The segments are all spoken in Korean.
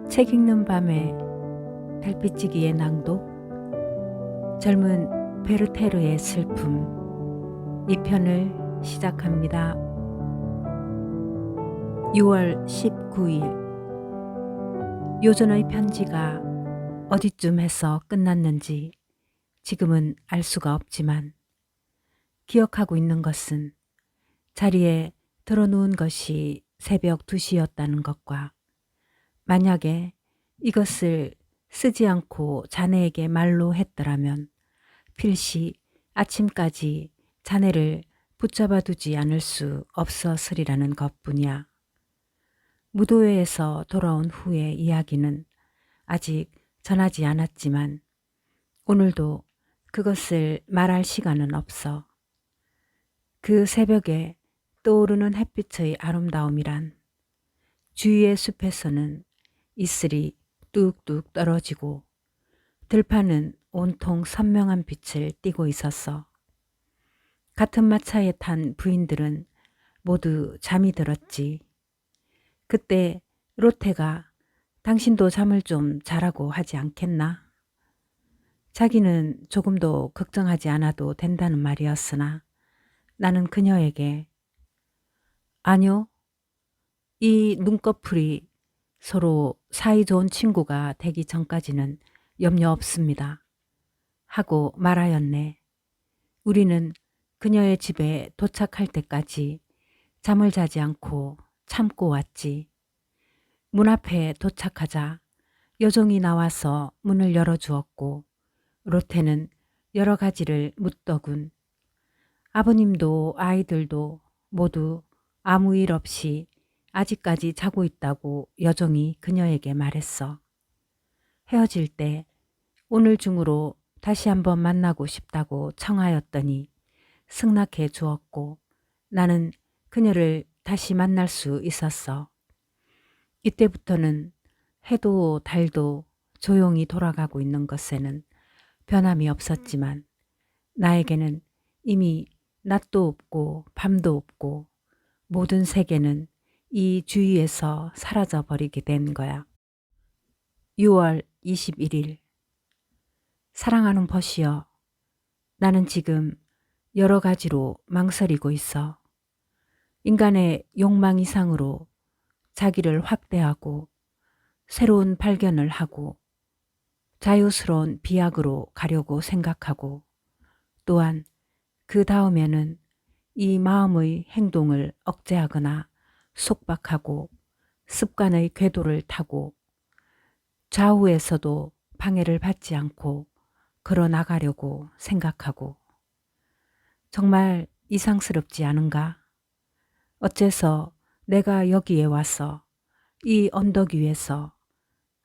책 읽는 밤에 달빛지기의 낭독, 젊은 베르테르의 슬픔, 이 편을 시작합니다. 6월 19일. 요전의 편지가 어디쯤 해서 끝났는지 지금은 알 수가 없지만 기억하고 있는 것은 자리에 들어누운 것이 새벽 2시였다는 것과 만약에 이것을 쓰지 않고 자네에게 말로 했더라면 필시 아침까지 자네를 붙잡아 두지 않을 수 없었으리라는 것뿐이야. 무도회에서 돌아온 후의 이야기는 아직 전하지 않았지만 오늘도 그것을 말할 시간은 없어. 그 새벽에 떠오르는 햇빛의 아름다움이란 주위의 숲에서는 이슬이 뚝뚝 떨어지고 들판은 온통 선명한 빛을 띠고 있었어. 같은 마차에 탄 부인들은 모두 잠이 들었지. 그때 로테가 당신도 잠을 좀 자라고 하지 않겠나? 자기는 조금도 걱정하지 않아도 된다는 말이었으나 나는 그녀에게 아니요, 이 눈꺼풀이 서로 사이 좋은 친구가 되기 전까지는 염려 없습니다. 하고 말하였네. 우리는 그녀의 집에 도착할 때까지 잠을 자지 않고 참고 왔지. 문 앞에 도착하자 여종이 나와서 문을 열어주었고 로테는 여러 가지를 묻더군. 아버님도 아이들도 모두 아무 일 없이 아직까지 자고 있다고 여종이 그녀에게 말했어. 헤어질 때 오늘 중으로 다시 한번 만나고 싶다고 청하였더니 승낙해 주었고 나는 그녀를 다시 만날 수 있었어. 이때부터는 해도 달도 조용히 돌아가고 있는 것에는 변함이 없었지만 나에게는 이미 낮도 없고 밤도 없고 모든 세계는 이 주위에서 사라져 버리게 된 거야. 6월 21일. 사랑하는 벗이여, 나는 지금 여러 가지로 망설이고 있어. 인간의 욕망 이상으로 자기를 확대하고 새로운 발견을 하고 자유스러운 비약으로 가려고 생각하고 또한 그 다음에는 이 마음의 행동을 억제하거나 속박하고 습관의 궤도를 타고 좌우에서도 방해를 받지 않고 걸어 나가려고 생각하고 정말 이상스럽지 않은가? 어째서 내가 여기에 와서 이 언덕 위에서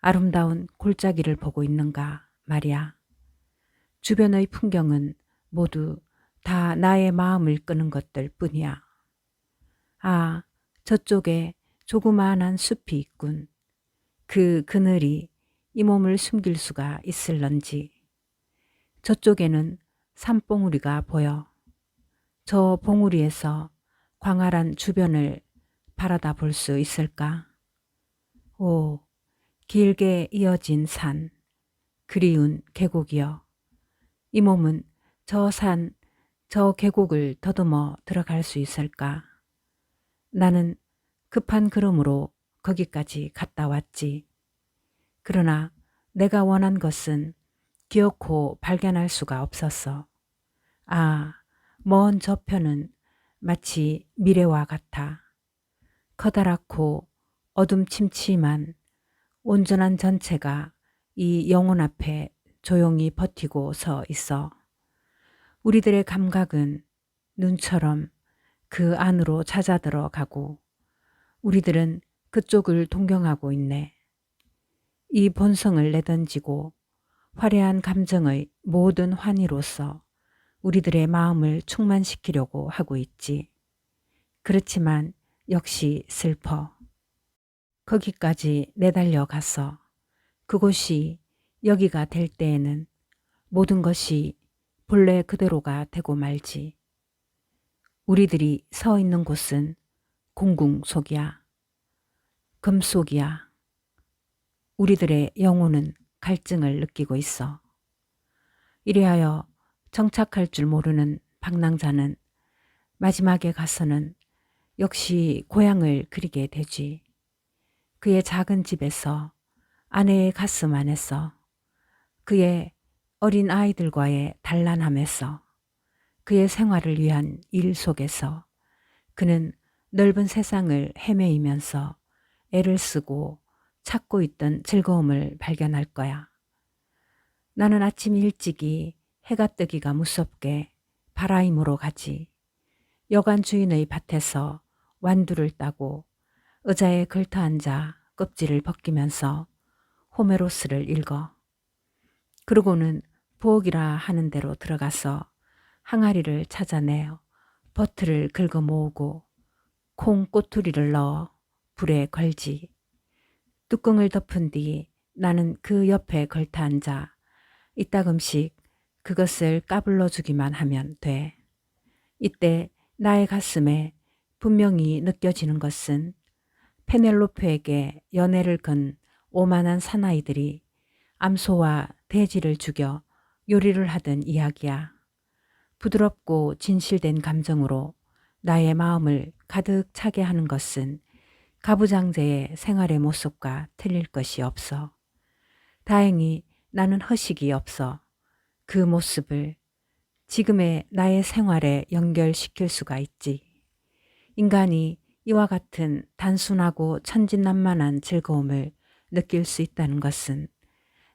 아름다운 골짜기를 보고 있는가 말이야. 주변의 풍경은 모두 다 나의 마음을 끄는 것들 뿐이야. 아, 저쪽에 조그마한 숲이 있군. 그 그늘이 이 몸을 숨길 수가 있을런지. 저쪽에는 산봉우리가 보여. 저 봉우리에서 광활한 주변을 바라다 볼 수 있을까? 오, 길게 이어진 산, 그리운 계곡이여. 이 몸은 저 산, 저 계곡을 더듬어 들어갈 수 있을까? 나는 급한 걸음으로 거기까지 갔다 왔지. 그러나 내가 원한 것은 기어코 발견할 수가 없었어. 아, 먼 저편은 마치 미래와 같아. 커다랗고 어둠침침한 온전한 전체가 이 영혼 앞에 조용히 버티고 서 있어. 우리들의 감각은 눈처럼 그 안으로 찾아 들어가고 우리들은 그쪽을 동경하고 있네. 이 본성을 내던지고 화려한 감정의 모든 환희로서 우리들의 마음을 충만시키려고 하고 있지. 그렇지만 역시 슬퍼. 거기까지 내달려 갔어. 그곳이 여기가 될 때에는 모든 것이 본래 그대로가 되고 말지. 우리들이 서 있는 곳은 공궁 속이야. 금속이야. 우리들의 영혼은 갈증을 느끼고 있어. 이리하여 정착할 줄 모르는 방랑자는 마지막에 가서는 역시 고향을 그리게 되지. 그의 작은 집에서, 아내의 가슴 안에서, 그의 어린 아이들과의 단란함에서, 그의 생활을 위한 일 속에서 그는 넓은 세상을 헤매이면서 애를 쓰고 찾고 있던 즐거움을 발견할 거야. 나는 아침 일찍이 해가 뜨기가 무섭게 바라임으로 가지. 여관 주인의 밭에서 완두를 따고 의자에 걸터앉아 껍질을 벗기면서 호메로스를 읽어. 그러고는 부엌이라 하는 대로 들어가서 항아리를 찾아내어 버트를 긁어 모으고 콩 꼬투리를 넣어 불에 걸지. 뚜껑을 덮은 뒤 나는 그 옆에 걸터 앉아 이따금씩 그것을 까불러 주기만 하면 돼. 이때 나의 가슴에 분명히 느껴지는 것은 페넬로페에게 연애를 건 오만한 사나이들이 암소와 돼지를 죽여 요리를 하던 이야기야. 부드럽고 진실된 감정으로 나의 마음을 가득 차게 하는 것은 가부장제의 생활의 모습과 틀릴 것이 없어. 다행히 나는 허식이 없어 그 모습을 지금의 나의 생활에 연결시킬 수가 있지. 인간이 이와 같은 단순하고 천진난만한 즐거움을 느낄 수 있다는 것은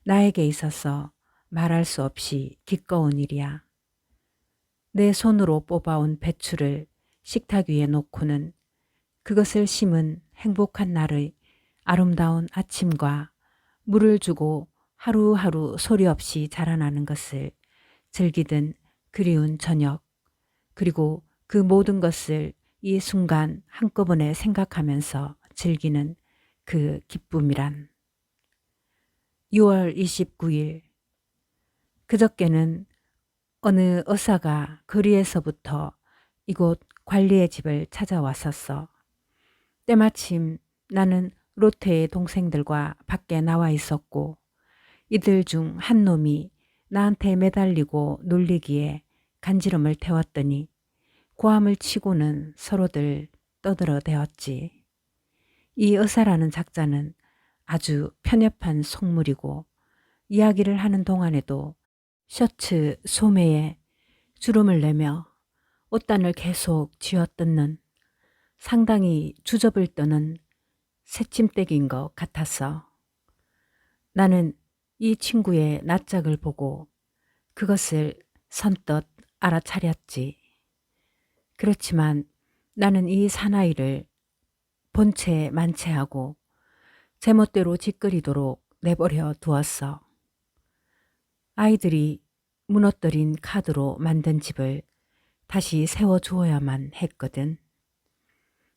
나에게 있어서 말할 수 없이 기꺼운 일이야. 내 손으로 뽑아온 배추를 식탁 위에 놓고는 그것을 심은 행복한 날의 아름다운 아침과 물을 주고 하루하루 소리 없이 자라나는 것을 즐기던 그리운 저녁, 그리고 그 모든 것을 이 순간 한꺼번에 생각하면서 즐기는 그 기쁨이란. 6월 29일. 그저께는 어느 의사가 거리에서부터 이곳 관리의 집을 찾아왔었어. 때마침 나는 로테의 동생들과 밖에 나와 있었고 이들 중 한 놈이 나한테 매달리고 놀리기에 간지럼을 태웠더니 고함을 치고는 서로들 떠들어대었지. 이 의사라는 작자는 아주 편협한 속물이고 이야기를 하는 동안에도 셔츠 소매에 주름을 내며 옷단을 계속 쥐어뜯는 상당히 주접을 떠는 새침대기인 것 같았어. 나는 이 친구의 낯짝을 보고 그것을 선뜻 알아차렸지. 그렇지만 나는 이 사나이를 본체 만체하고 제멋대로 짓거리도록 내버려 두었어. 아이들이 무너뜨린 카드로 만든 집을 다시 세워주어야만 했거든.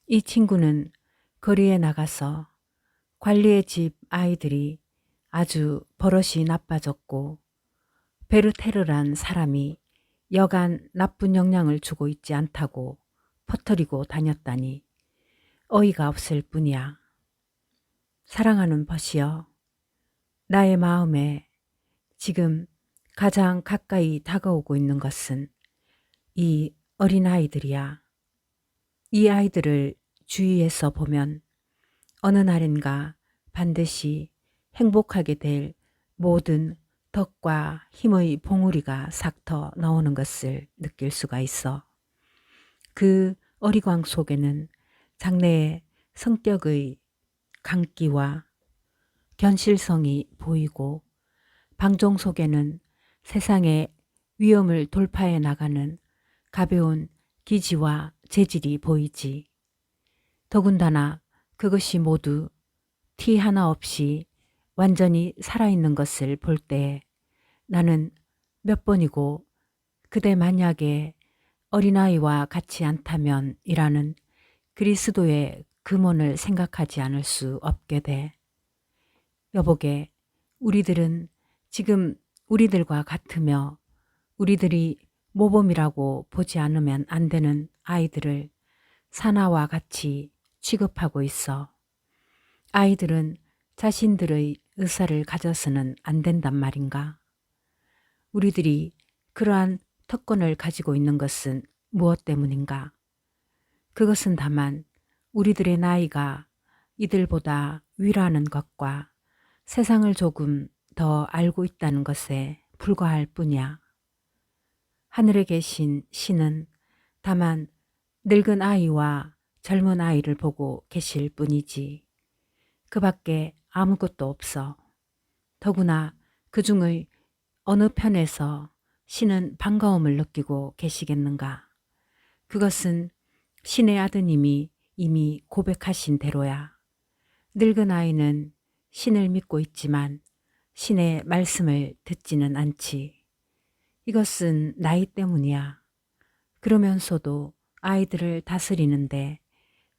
이 친구는 거리에 나가서 관리의 집 아이들이 아주 버릇이 나빠졌고 베르테르란 사람이 여간 나쁜 영향을 주고 있지 않다고 퍼뜨리고 다녔다니 어이가 없을 뿐이야. 사랑하는 벗이여, 나의 마음에 지금 가장 가까이 다가오고 있는 것은 이 어린아이들이야. 이 아이들을 주위에서 보면 어느 날인가 반드시 행복하게 될 모든 덕과 힘의 봉우리가 싹터 나오는 것을 느낄 수가 있어. 그 어리광 속에는 장래의 성격의 강기와 견실성이 보이고 방종 속에는 세상의 위험을 돌파해 나가는 가벼운 기지와 재질이 보이지. 더군다나 그것이 모두 티 하나 없이 완전히 살아있는 것을 볼 때 나는 몇 번이고 그대 만약에 어린아이와 같이 않다면 이라는 그리스도의 금원을 생각하지 않을 수 없게 돼. 여보게, 우리들은 지금 우리들과 같으며 우리들이 모범이라고 보지 않으면 안 되는 아이들을 사나와 같이 취급하고 있어. 아이들은 자신들의 의사를 가져서는 안 된단 말인가? 우리들이 그러한 특권을 가지고 있는 것은 무엇 때문인가? 그것은 다만 우리들의 나이가 이들보다 위라는 것과 세상을 조금 더 알고 있다는 것에 불과할 뿐이야. 하늘에 계신 신은 다만 늙은 아이와 젊은 아이를 보고 계실 뿐이지 그 밖에 아무것도 없어. 더구나 그 중의 어느 편에서 신은 반가움을 느끼고 계시겠는가? 그것은 신의 아드님이 이미 고백하신 대로야. 늙은 아이는 신을 믿고 있지만 신의 말씀을 듣지는 않지. 이것은 나이 때문이야. 그러면서도 아이들을 다스리는데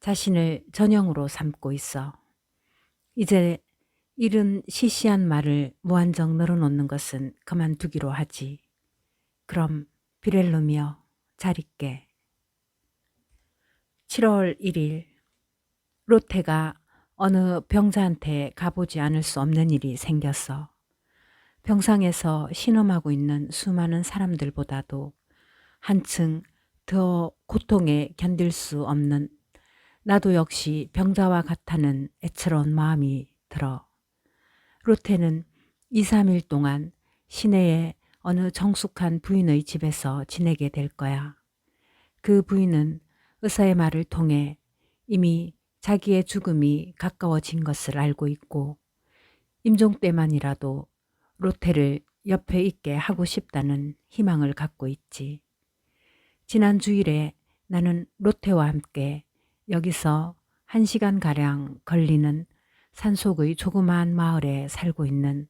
자신을 전형으로 삼고 있어. 이제 이른 시시한 말을 무한정 늘어놓는 것은 그만두기로 하지. 그럼 비렐름이여 잘 있게. 7월 1일 로테가 어느 병자한테 가보지 않을 수 없는 일이 생겼어. 병상에서 신음하고 있는 수많은 사람들보다도 한층 더 고통에 견딜 수 없는 나도 역시 병자와 같다는 애처로운 마음이 들어. 로테는 2, 3일 동안 시내의 어느 정숙한 부인의 집에서 지내게 될 거야. 그 부인은 의사의 말을 통해 이미 자기의 죽음이 가까워진 것을 알고 있고 임종 때만이라도 로테를 옆에 있게 하고 싶다는 희망을 갖고 있지. 지난 주일에 나는 로테와 함께 여기서 1시간가량 걸리는 산속의 조그마한 마을에 살고 있는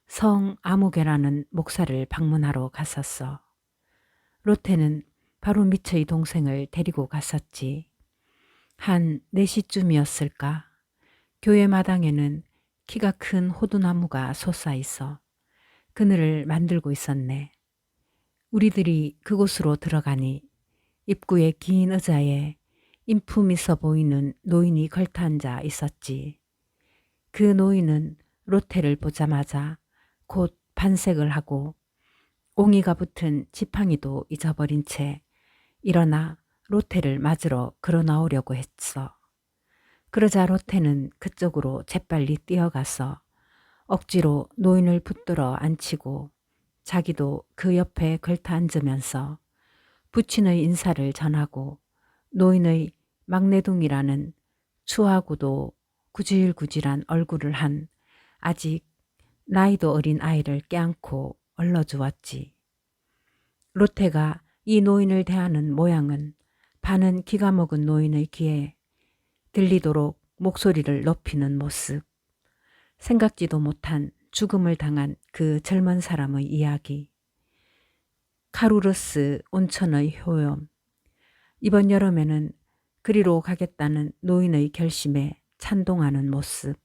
성 아무개라는 목사를 방문하러 갔었어. 로테는 바로 미처의 동생을 데리고 갔었지. 한 4시쯤이었을까? 교회 마당에는 키가 큰 호두나무가 솟아있어 그늘을 만들고 있었네. 우리들이 그곳으로 들어가니 입구의 긴 의자에 인품 있어 보이는 노인이 걸터앉아 있었지. 그 노인은 로테를 보자마자 곧 반색을 하고 옹이가 붙은 지팡이도 잊어버린 채 일어나 로테를 맞으러 걸어 나오려고 했어. 그러자 로테는 그쪽으로 재빨리 뛰어가서 억지로 노인을 붙들어 앉히고 자기도 그 옆에 걸터 앉으면서 부친의 인사를 전하고 노인의 막내둥이라는 추하고도 구질구질한 얼굴을 한 아직 나이도 어린 아이를 껴안고 얼러주었지. 로테가 이 노인을 대하는 모양은 반은 기가 먹은 노인의 귀에 들리도록 목소리를 높이는 모습, 생각지도 못한 죽음을 당한 그 젊은 사람의 이야기, 카루르스 온천의 효염, 이번 여름에는 그리로 가겠다는 노인의 결심에 찬동하는 모습,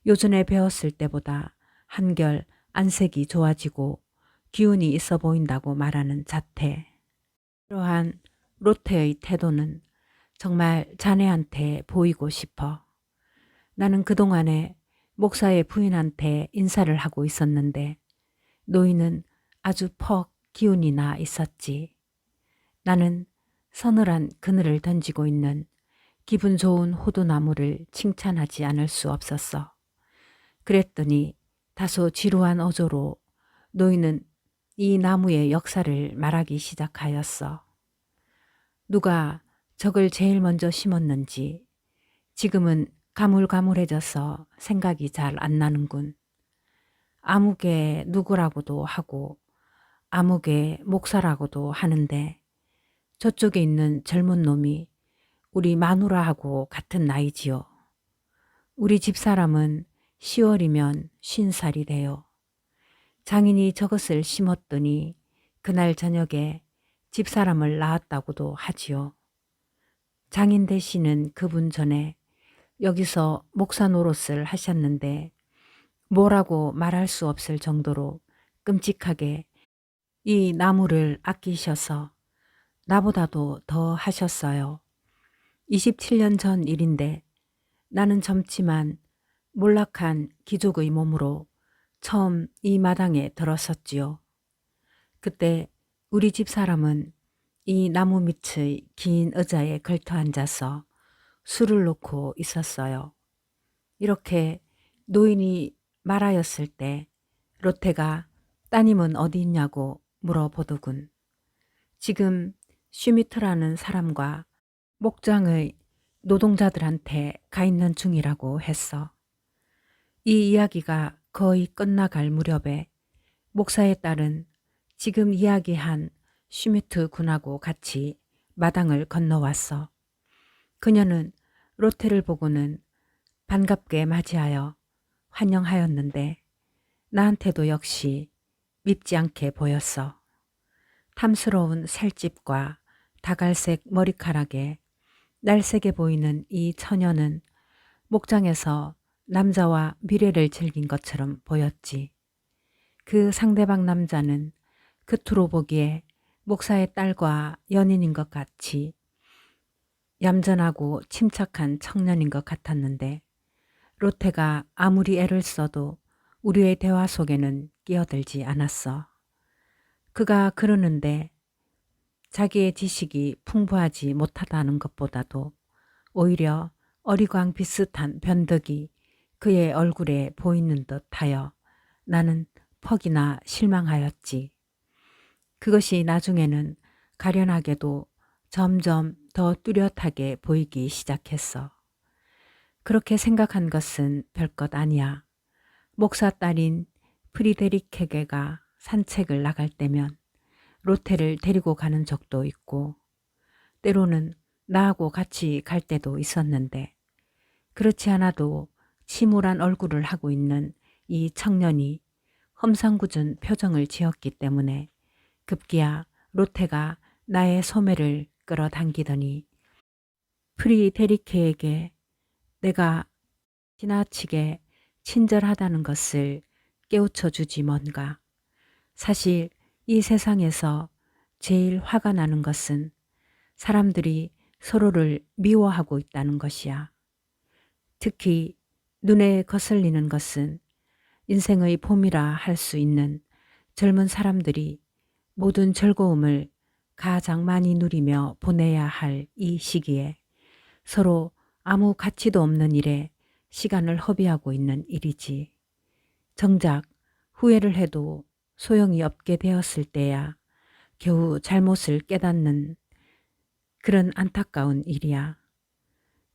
요전에 배웠을 때보다 한결 안색이 좋아지고 기운이 있어 보인다고 말하는 자태. 이러한 로테의 태도는 정말 자네한테 보이고 싶어. 나는 그동안에 목사의 부인한테 인사를 하고 있었는데 노인은 아주 퍽 기운이 나 있었지. 나는 서늘한 그늘을 던지고 있는 기분 좋은 호두나무를 칭찬하지 않을 수 없었어. 그랬더니 다소 지루한 어조로 노인은 이 나무의 역사를 말하기 시작하였어. 누가 저걸 제일 먼저 심었는지 지금은 가물가물해져서 생각이 잘 안 나는군. 아무개 누구라고도 하고 아무개 목사라고도 하는데 저쪽에 있는 젊은 놈이 우리 마누라하고 같은 나이지요. 우리 집사람은 10월이면 50살이 돼요. 장인이 저것을 심었더니 그날 저녁에 집사람을 낳았다고도 하지요. 장인 되시는 그분 전에 여기서 목사 노릇을 하셨는데 뭐라고 말할 수 없을 정도로 끔찍하게 이 나무를 아끼셔서 나보다도 더 하셨어요. 27년 전 일인데 나는 젊지만 몰락한 기족의 몸으로 처음 이 마당에 들었었지요. 그때 우리 집 사람은 이 나무 밑의 긴 의자에 걸터 앉아서 술을 놓고 있었어요. 이렇게 노인이 말하였을 때 로테가 따님은 어디 있냐고 물어보더군. 지금 슈미트라는 사람과 목장의 노동자들한테 가 있는 중이라고 했어. 이 이야기가 거의 끝나갈 무렵에 목사의 딸은 지금 이야기한 슈미트 군하고 같이 마당을 건너왔어. 그녀는 로테를 보고는 반갑게 맞이하여 환영하였는데 나한테도 역시 밉지 않게 보였어. 탐스러운 살집과 다갈색 머리카락에 날쌔게 보이는 이 처녀는 목장에서 남자와 미래를 즐긴 것처럼 보였지. 그 상대방 남자는 겉으로 보기에 목사의 딸과 연인인 것 같이 얌전하고 침착한 청년인 것 같았는데 로테가 아무리 애를 써도 우리의 대화 속에는 끼어들지 않았어. 그가 그러는데 자기의 지식이 풍부하지 못하다는 것보다도 오히려 어리광 비슷한 변덕이 그의 얼굴에 보이는 듯하여 나는 퍽이나 실망하였지. 그것이 나중에는 가련하게도 점점 더 뚜렷하게 보이기 시작했어. 그렇게 생각한 것은 별것 아니야. 목사 딸인 프리데리케게가 산책을 나갈 때면 로테를 데리고 가는 적도 있고 때로는 나하고 같이 갈 때도 있었는데 그렇지 않아도 침울한 얼굴을 하고 있는 이 청년이 험상궂은 표정을 지었기 때문에 급기야 로테가 나의 소매를 끌어당기더니 프리데리케에게 내가 지나치게 친절하다는 것을 깨우쳐 주지 뭔가. 사실 이 세상에서 제일 화가 나는 것은 사람들이 서로를 미워하고 있다는 것이야. 특히 눈에 거슬리는 것은 인생의 봄이라 할 수 있는 젊은 사람들이 모든 즐거움을 가장 많이 누리며 보내야 할 이 시기에 서로 아무 가치도 없는 일에 시간을 허비하고 있는 일이지. 정작 후회를 해도 소용이 없게 되었을 때야 겨우 잘못을 깨닫는 그런 안타까운 일이야.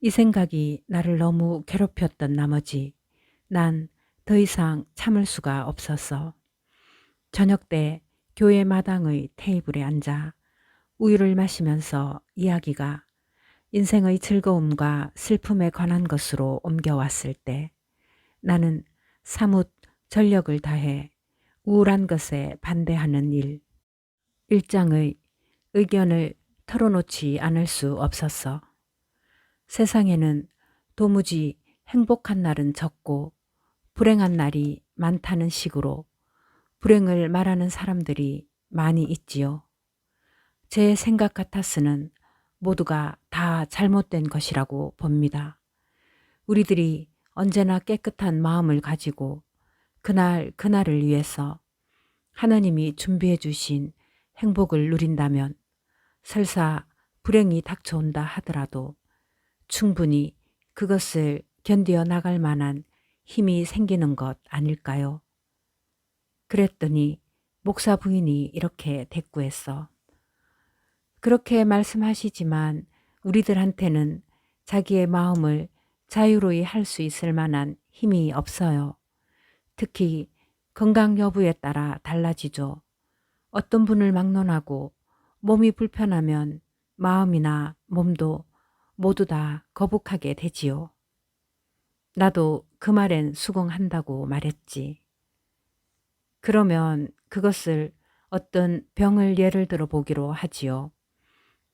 이 생각이 나를 너무 괴롭혔던 나머지 난 더 이상 참을 수가 없었어. 저녁 때 교회 마당의 테이블에 앉아 우유를 마시면서 이야기가 인생의 즐거움과 슬픔에 관한 것으로 옮겨왔을 때 나는 사뭇 전력을 다해 우울한 것에 반대하는 일장의 의견을 털어놓지 않을 수 없었어. 세상에는 도무지 행복한 날은 적고 불행한 날이 많다는 식으로 불행을 말하는 사람들이 많이 있지요. 제 생각 같아서는 모두가 다 잘못된 것이라고 봅니다. 우리들이 언제나 깨끗한 마음을 가지고 그날 그날을 위해서 하나님이 준비해 주신 행복을 누린다면 설사 불행이 닥쳐온다 하더라도 충분히 그것을 견디어 나갈 만한 힘이 생기는 것 아닐까요? 그랬더니 목사 부인이 이렇게 대꾸했어. 그렇게 말씀하시지만 우리들한테는 자기의 마음을 자유로이 할 수 있을 만한 힘이 없어요. 특히 건강 여부에 따라 달라지죠. 어떤 분을 막론하고 몸이 불편하면 마음이나 몸도 모두 다 거북하게 되지요. 나도 그 말엔 수긍한다고 말했지. 그러면 그것을 어떤 병을 예를 들어 보기로 하지요.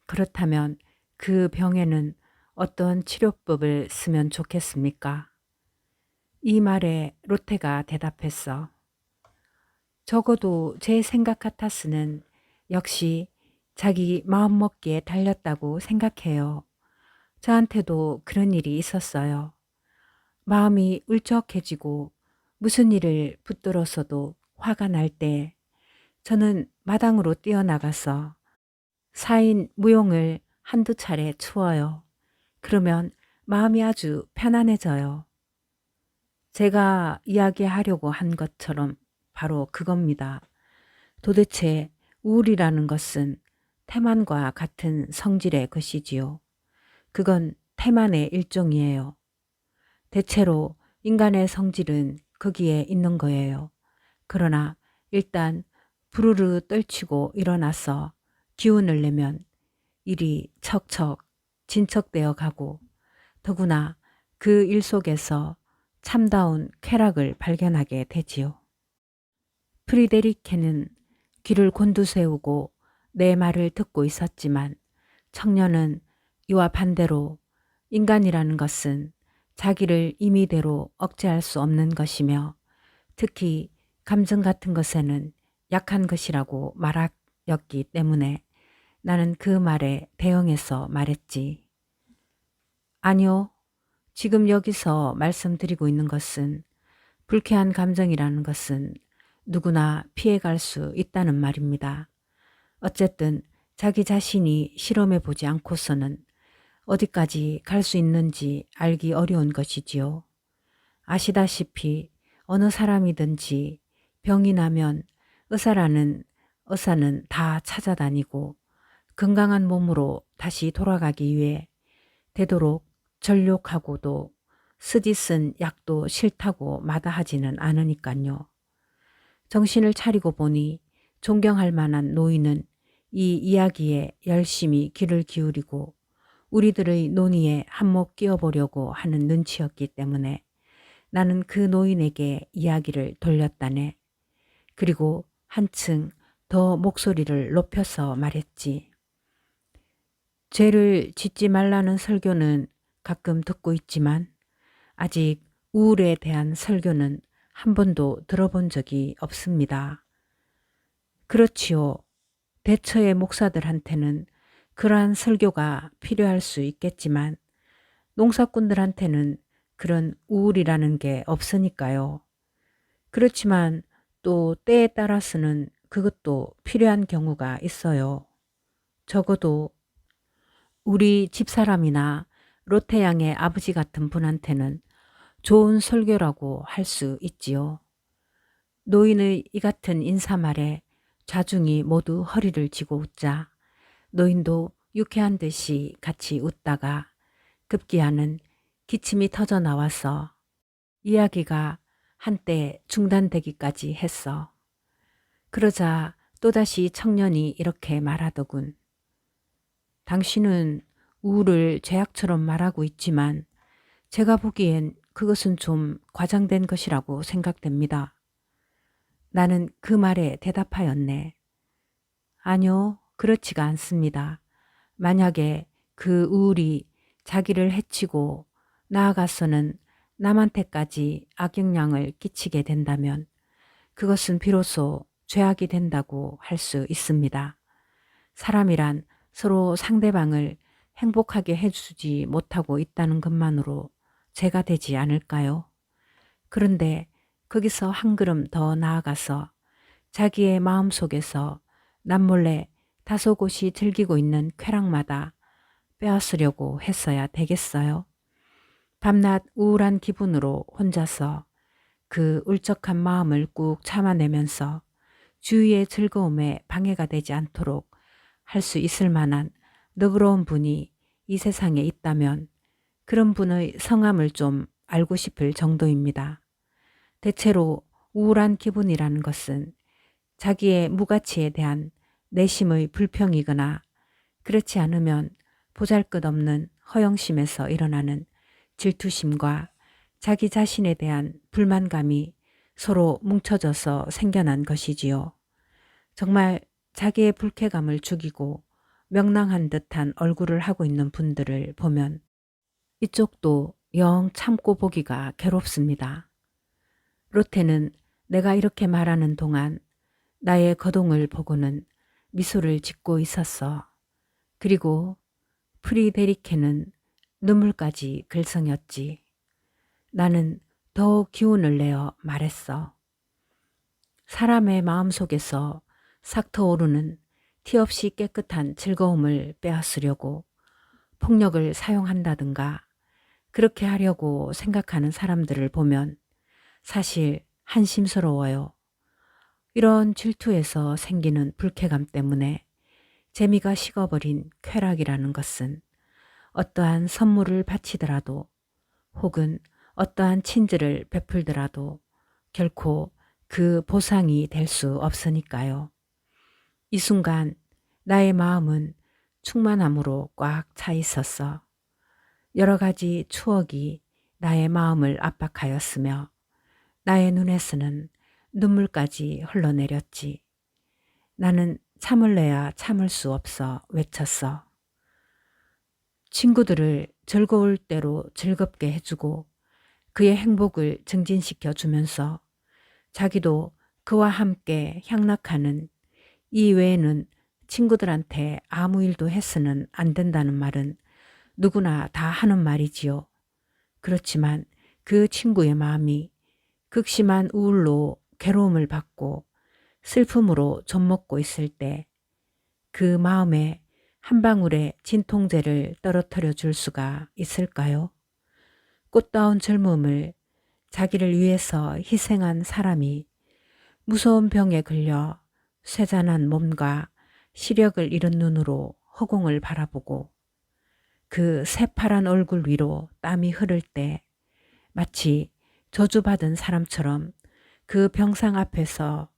그렇다면 그 병에는 어떤 치료법을 쓰면 좋겠습니까? 이 말에 로테가 대답했어. 적어도 제 생각 같아서는 역시 자기 마음먹기에 달렸다고 생각해요. 저한테도 그런 일이 있었어요. 마음이 울적해지고 무슨 일을 붙들었어도 화가 날 때 저는 마당으로 뛰어나가서 사인 무용을 한두 차례 추어요. 그러면 마음이 아주 편안해져요. 제가 이야기하려고 한 것처럼 바로 그겁니다. 도대체 우울이라는 것은 태만과 같은 성질의 것이지요. 그건 태만의 일종이에요. 대체로 인간의 성질은 거기에 있는 거예요. 그러나 일단 부르르 떨치고 일어나서 기운을 내면 일이 척척 진척되어 가고 더구나 그 일 속에서 참다운 쾌락을 발견하게 되지요. 프리데리케는 귀를 곤두세우고 내 말을 듣고 있었지만 청년은 이와 반대로 인간이라는 것은 자기를 임의대로 억제할 수 없는 것이며 특히 감정 같은 것에는 약한 것이라고 말하였기 때문에 나는 그 말에 대응해서 말했지. 아니요. 지금 여기서 말씀드리고 있는 것은 불쾌한 감정이라는 것은 누구나 피해갈 수 있다는 말입니다. 어쨌든 자기 자신이 실험해 보지 않고서는 어디까지 갈 수 있는지 알기 어려운 것이지요. 아시다시피 어느 사람이든지 병이 나면 의사는 다 찾아다니고 건강한 몸으로 다시 돌아가기 위해 되도록 전욕하고도 쓰디쓴 약도 싫다고 마다하지는 않으니깐요. 정신을 차리고 보니 존경할 만한 노인은 이 이야기에 열심히 귀를 기울이고 우리들의 논의에 한몫 끼워보려고 하는 눈치였기 때문에 나는 그 노인에게 이야기를 돌렸다네. 그리고 한층 더 목소리를 높여서 말했지. 죄를 짓지 말라는 설교는 가끔 듣고 있지만 아직 우울에 대한 설교는 한 번도 들어본 적이 없습니다. 그렇지요. 대처의 목사들한테는 그러한 설교가 필요할 수 있겠지만 농사꾼들한테는 그런 우울이라는 게 없으니까요. 그렇지만 또 때에 따라서는 그것도 필요한 경우가 있어요. 적어도 우리 집사람이나 로테양의 아버지 같은 분한테는 좋은 설교라고 할 수 있지요. 노인의 이 같은 인사말에 좌중이 모두 허리를 쥐고 웃자 노인도 유쾌한 듯이 같이 웃다가 급기야는 기침이 터져 나와서 이야기가 한때 중단되기까지 했어. 그러자 또다시 청년이 이렇게 말하더군. 당신은 우울을 죄악처럼 말하고 있지만 제가 보기엔 그것은 좀 과장된 것이라고 생각됩니다. 나는 그 말에 대답하였네. 아니요, 그렇지가 않습니다. 만약에 그 우울이 자기를 해치고 나아가서는 남한테까지 악영향을 끼치게 된다면 그것은 비로소 죄악이 된다고 할 수 있습니다. 사람이란 서로 상대방을 행복하게 해주지 못하고 있다는 것만으로 죄가 되지 않을까요? 그런데 거기서 한 걸음 더 나아가서 자기의 마음속에서 남몰래 다소곳이 즐기고 있는 쾌락마다 빼앗으려고 했어야 되겠어요? 밤낮 우울한 기분으로 혼자서 그 울적한 마음을 꾹 참아내면서 주위의 즐거움에 방해가 되지 않도록 할 수 있을 만한 너그러운 분이 이 세상에 있다면 그런 분의 성함을 좀 알고 싶을 정도입니다. 대체로 우울한 기분이라는 것은 자기의 무가치에 대한 내심의 불평이거나 그렇지 않으면 보잘것없는 허영심에서 일어나는 질투심과 자기 자신에 대한 불만감이 서로 뭉쳐져서 생겨난 것이지요. 정말 자기의 불쾌감을 죽이고 명랑한 듯한 얼굴을 하고 있는 분들을 보면 이쪽도 영 참고 보기가 괴롭습니다. 로테는 내가 이렇게 말하는 동안 나의 거동을 보고는 미소를 짓고 있었어. 그리고 프리데리케는 눈물까지 글썽였지. 나는 더욱 기운을 내어 말했어. 사람의 마음속에서 삭터오르는 티 없이 깨끗한 즐거움을 빼앗으려고 폭력을 사용한다든가 그렇게 하려고 생각하는 사람들을 보면 사실 한심스러워요. 이런 질투에서 생기는 불쾌감 때문에 재미가 식어버린 쾌락이라는 것은 어떠한 선물을 바치더라도 혹은 어떠한 친절을 베풀더라도 결코 그 보상이 될 수 없으니까요. 이 순간 나의 마음은 충만함으로 꽉 차 있었어. 여러 가지 추억이 나의 마음을 압박하였으며 나의 눈에서는 눈물까지 흘러내렸지. 나는 참을래야 참을 수 없어 외쳤어. 친구들을 즐거울 대로 즐겁게 해주고 그의 행복을 증진시켜 주면서 자기도 그와 함께 향락하는 이 외에는 친구들한테 아무 일도 해서는 안 된다는 말은 누구나 다 하는 말이지요. 그렇지만 그 친구의 마음이 극심한 우울로 괴로움을 받고 슬픔으로 좀먹고 있을 때 그 마음에 한 방울의 진통제를 떨어뜨려 줄 수가 있을까요? 꽃다운 젊음을 자기를 위해서 희생한 사람이 무서운 병에 걸려 쇠잔한 몸과 시력을 잃은 눈으로 허공을 바라보고 그 새파란 얼굴 위로 땀이 흐를 때 마치 저주받은 사람처럼 그 병상 앞에서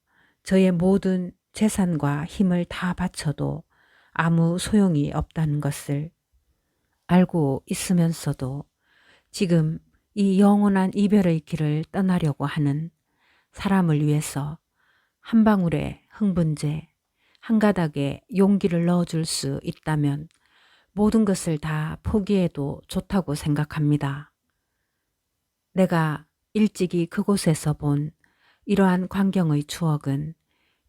저의 모든 재산과 힘을 다 바쳐도 아무 소용이 없다는 것을 알고 있으면서도 지금 이 영원한 이별의 길을 떠나려고 하는 사람을 위해서 한 방울의 흥분제, 한 가닥의 용기를 넣어줄 수 있다면 모든 것을 다 포기해도 좋다고 생각합니다. 내가 일찍이 그곳에서 본 이러한 광경의 추억은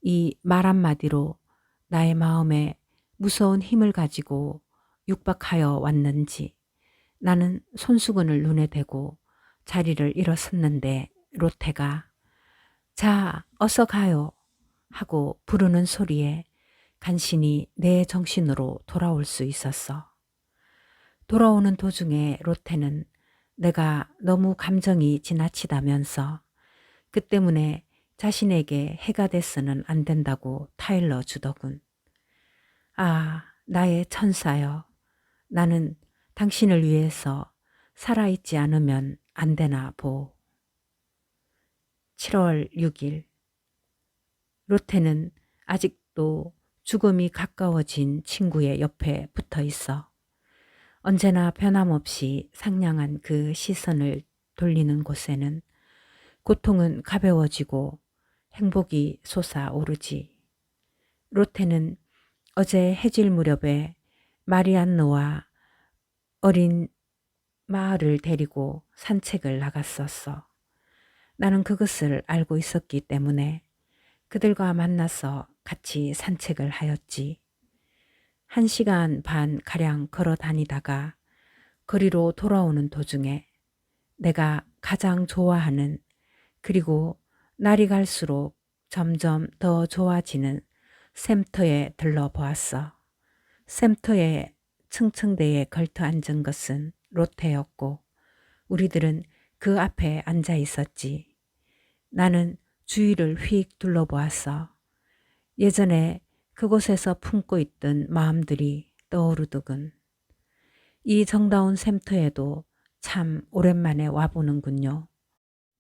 이 말 한마디로 나의 마음에 무서운 힘을 가지고 육박하여 왔는지 나는 손수건을 눈에 대고 자리를 일어섰는데 로테가 자, 어서 가요 하고 부르는 소리에 간신히 내 정신으로 돌아올 수 있었어. 돌아오는 도중에 로테는 내가 너무 감정이 지나치다면서 그 때문에 자신에게 해가 돼서는 안 된다고 타일러 주더군. 아, 나의 천사여. 나는 당신을 위해서 살아있지 않으면 안 되나 보. 7월 6일. 로테는 아직도 죽음이 가까워진 친구의 옆에 붙어 있어. 언제나 변함없이 상냥한 그 시선을 돌리는 곳에는 고통은 가벼워지고 행복이 솟아오르지. 로테는 어제 해질 무렵에 마리안느와 어린 마을을 데리고 산책을 나갔었어. 나는 그것을 알고 있었기 때문에 그들과 만나서 같이 산책을 하였지. 1시간 반 가량 걸어 다니다가 거리로 돌아오는 도중에 내가 가장 좋아하는 그리고 날이 갈수록 점점 더 좋아지는 샘터에 들러보았어. 샘터의 층층대에 걸터 앉은 것은 로테였고 우리들은 그 앞에 앉아 있었지. 나는 주위를 휙 둘러보았어. 예전에 그곳에서 품고 있던 마음들이 떠오르더군. 이 정다운 샘터에도 참 오랜만에 와보는군요.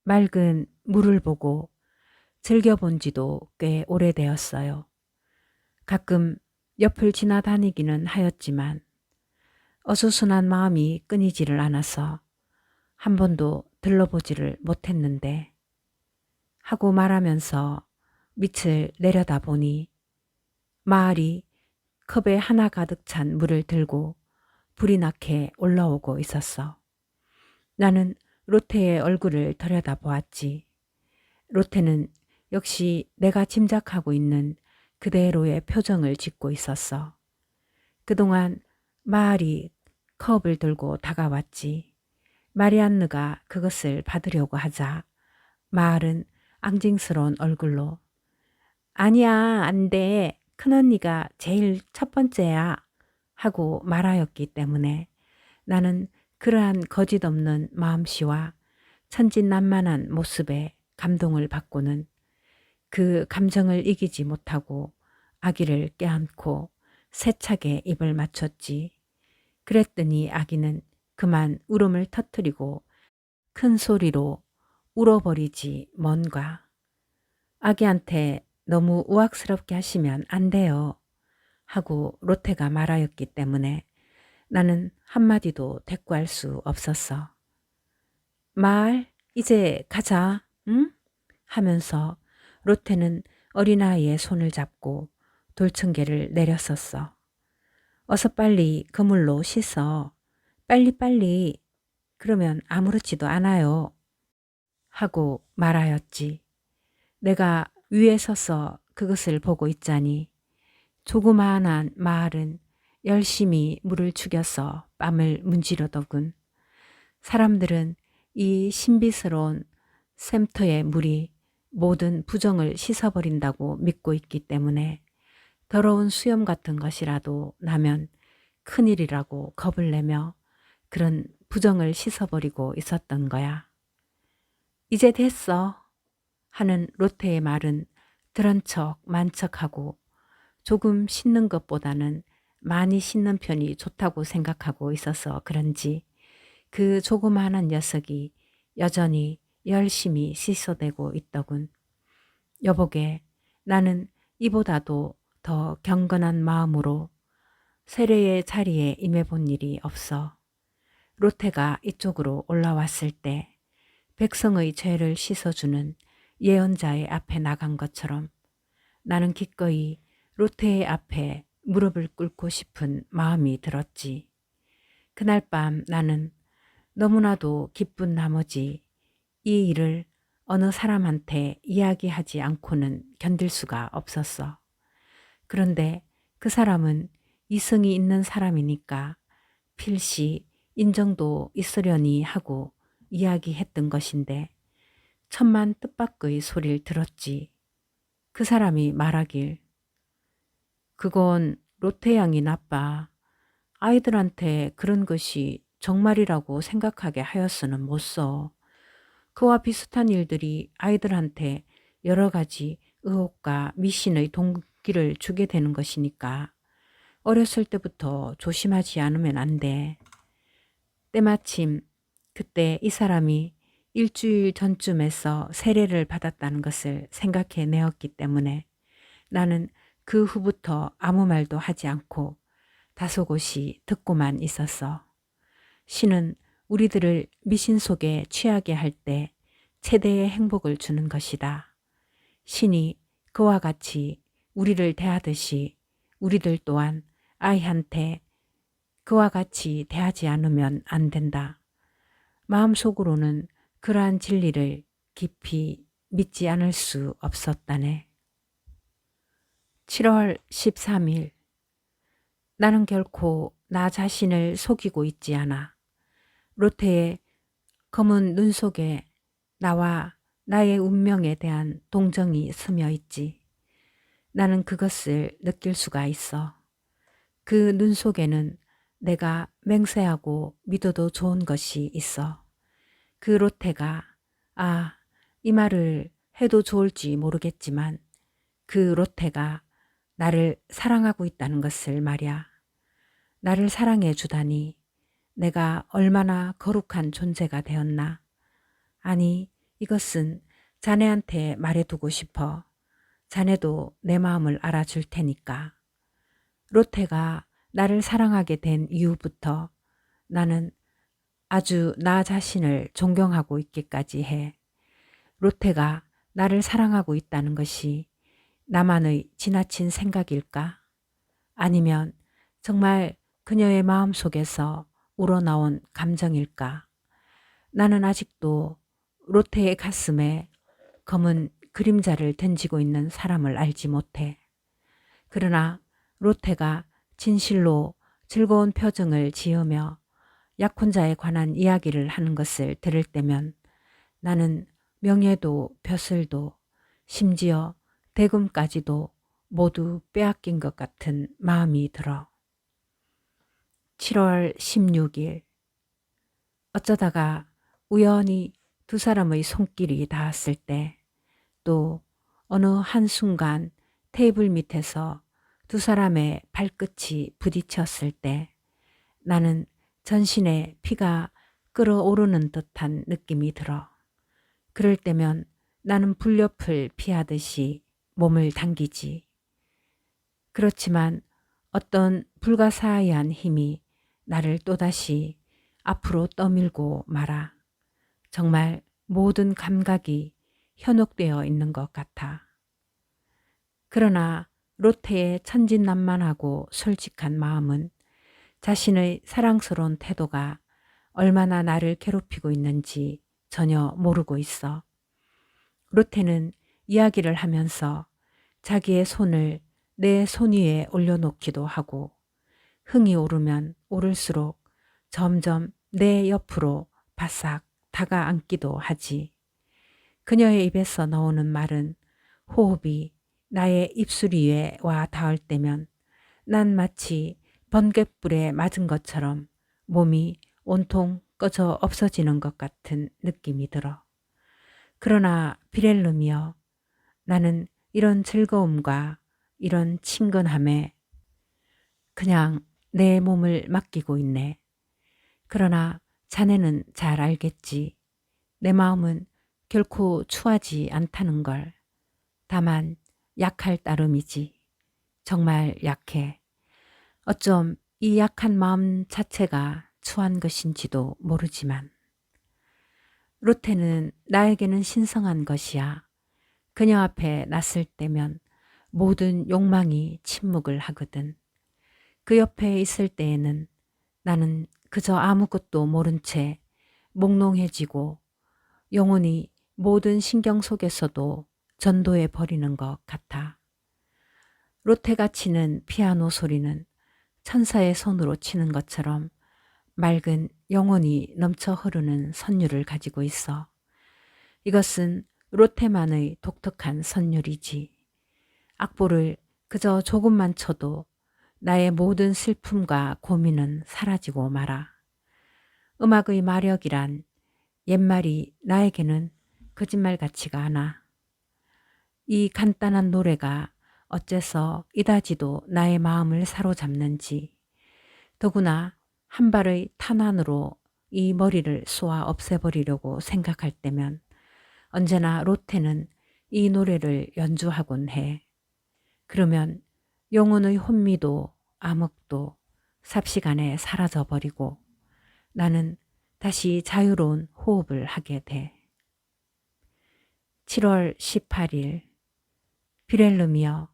맑은 물을 보고 즐겨본 지도 꽤 오래되었어요. 가끔 옆을 지나다니기는 하였지만 어수선한 마음이 끊이지를 않아서 한 번도 들러보지를 못했는데 하고 말하면서 밑을 내려다보니 마을이 컵에 하나 가득 찬 물을 들고 불이 나게 올라오고 있었어. 나는 로테의 얼굴을 들여다보았지. 로테는 역시 내가 짐작하고 있는 그대로의 표정을 짓고 있었어. 그동안 마을이 컵을 들고 다가왔지. 마리안느가 그것을 받으려고 하자 마을은 앙징스러운 얼굴로 아니야, 안 돼. 큰언니가 제일 첫 번째야. 하고 말하였기 때문에 나는 그러한 거짓없는 마음씨와 천진난만한 모습에 감동을 받고는 그 감정을 이기지 못하고 아기를 껴안고 세차게 입을 맞췄지. 그랬더니 아기는 그만 울음을 터뜨리고 큰 소리로 울어버리지 뭔가. 아기한테 너무 우악스럽게 하시면 안 돼요. 하고 로테가 말하였기 때문에 나는 한마디도 대꾸할 수 없었어. 말, 이제 가자, 응? 하면서 로테는 어린아이의 손을 잡고 돌층계를 내렸었어. 어서 빨리 그물로 씻어. 빨리빨리. 그러면 아무렇지도 않아요. 하고 말하였지. 내가 위에 서서 그것을 보고 있자니 조그마한 마을은 열심히 물을 죽여서 뺨을 문지르더군. 사람들은 이 신비스러운 샘터의 물이 모든 부정을 씻어버린다고 믿고 있기 때문에 더러운 수염 같은 것이라도 나면 큰일이라고 겁을 내며 그런 부정을 씻어버리고 있었던 거야. 이제 됐어 하는 로테의 말은 들은 척 만척하고 조금 씻는 것보다는 많이 씻는 편이 좋다고 생각하고 있어서 그런지 그 조그마한 녀석이 여전히 열심히 씻어대고 있더군. 여보게, 나는 이보다도 더 경건한 마음으로 세례의 자리에 임해본 일이 없어. 로테가 이쪽으로 올라왔을 때 백성의 죄를 씻어주는 예언자의 앞에 나간 것처럼 나는 기꺼이 로테의 앞에 무릎을 꿇고 싶은 마음이 들었지. 그날 밤 나는 너무나도 기쁜 나머지 이 일을 어느 사람한테 이야기하지 않고는 견딜 수가 없었어. 그런데 그 사람은 이성이 있는 사람이니까 필시 인정도 있으려니 하고 이야기했던 것인데 천만 뜻밖의 소리를 들었지. 그 사람이 말하길 그건 로테 양이 나빠. 아이들한테 그런 것이 정말이라고 생각하게 하였으는 못 써. 그와 비슷한 일들이 아이들한테 여러 가지 의혹과 미신의 동기를 주게 되는 것이니까 어렸을 때부터 조심하지 않으면 안 돼. 때마침 그때 이 사람이 일주일 전쯤에서 세례를 받았다는 것을 생각해 내었기 때문에 나는 그 후부터 아무 말도 하지 않고 다소곳이 듣고만 있었어. 신은 우리들을 미신 속에 취하게 할 때 최대의 행복을 주는 것이다. 신이 그와 같이 우리를 대하듯이 우리들 또한 아이한테 그와 같이 대하지 않으면 안 된다. 마음속으로는 그러한 진리를 깊이 믿지 않을 수 없었다네. 7월 13일 나는 결코 나 자신을 속이고 있지 않아. 로테의 검은 눈 속에 나와 나의 운명에 대한 동정이 스며 있지. 나는 그것을 느낄 수가 있어. 그 눈 속에는 내가 맹세하고 믿어도 좋은 것이 있어. 그 로테가 이 말을 해도 좋을지 모르겠지만 그 로테가 나를 사랑하고 있다는 것을 말이야. 나를 사랑해 주다니 내가 얼마나 거룩한 존재가 되었나. 아니, 이것은 자네한테 말해두고 싶어. 자네도 내 마음을 알아줄 테니까. 로테가 나를 사랑하게 된 이후부터 나는 아주 나 자신을 존경하고 있기까지 해. 로테가 나를 사랑하고 있다는 것이 나만의 지나친 생각일까? 아니면 정말 그녀의 마음속에서 우러나온 감정일까? 나는 아직도 로테의 가슴에 검은 그림자를 던지고 있는 사람을 알지 못해. 그러나 로테가 진실로 즐거운 표정을 지으며 약혼자에 관한 이야기를 하는 것을 들을 때면 나는 명예도 벼슬도 심지어 대금까지도 모두 빼앗긴 것 같은 마음이 들어. 7월 16일 어쩌다가 우연히 두 사람의 손길이 닿았을 때, 또 어느 한순간 테이블 밑에서 두 사람의 발끝이 부딪혔을 때 나는 전신에 피가 끓어오르는 듯한 느낌이 들어. 그럴 때면 나는 불옆을 피하듯이 몸을 당기지. 그렇지만 어떤 불가사의한 힘이 나를 또다시 앞으로 떠밀고 말아. 정말 모든 감각이 현혹되어 있는 것 같아. 그러나 로테의 천진난만하고 솔직한 마음은 자신의 사랑스러운 태도가 얼마나 나를 괴롭히고 있는지 전혀 모르고 있어. 로테는 이야기를 하면서 자기의 손을 내 손 위에 올려놓기도 하고 흥이 오르면 오를수록 점점 내 옆으로 바싹 다가앉기도 하지. 그녀의 입에서 나오는 말은 호흡이 나의 입술 위에 와 닿을 때면 난 마치 번갯불에 맞은 것처럼 몸이 온통 꺼져 없어지는 것 같은 느낌이 들어. 그러나 비렐름이여, 나는 이런 즐거움과 이런 친근함에 그냥 내 몸을 맡기고 있네. 그러나 자네는 잘 알겠지. 내 마음은 결코 추하지 않다는 걸. 다만 약할 따름이지. 정말 약해. 어쩜 이 약한 마음 자체가 추한 것인지도 모르지만. 루테는 나에게는 신성한 것이야. 그녀 앞에 났을 때면 모든 욕망이 침묵을 하거든. 그 옆에 있을 때에는 나는 그저 아무것도 모른 채 몽롱해지고 영혼이 모든 신경 속에서도 전도해 버리는 것 같아. 로테가 치는 피아노 소리는 천사의 손으로 치는 것처럼 맑은 영혼이 넘쳐 흐르는 선율을 가지고 있어. 이것은 로테만의 독특한 선율이지. 악보를 그저 조금만 쳐도 나의 모든 슬픔과 고민은 사라지고 말아. 음악의 마력이란 옛말이 나에게는 거짓말 같지가 않아. 이 간단한 노래가 어째서 이다지도 나의 마음을 사로잡는지, 더구나 한 발의 탄환으로 이 머리를 쏘아 없애버리려고 생각할 때면 언제나 로테는 이 노래를 연주하곤 해. 그러면 영혼의 혼미도 암흑도 삽시간에 사라져버리고 나는 다시 자유로운 호흡을 하게 돼. 7월 18일 비렐름이여,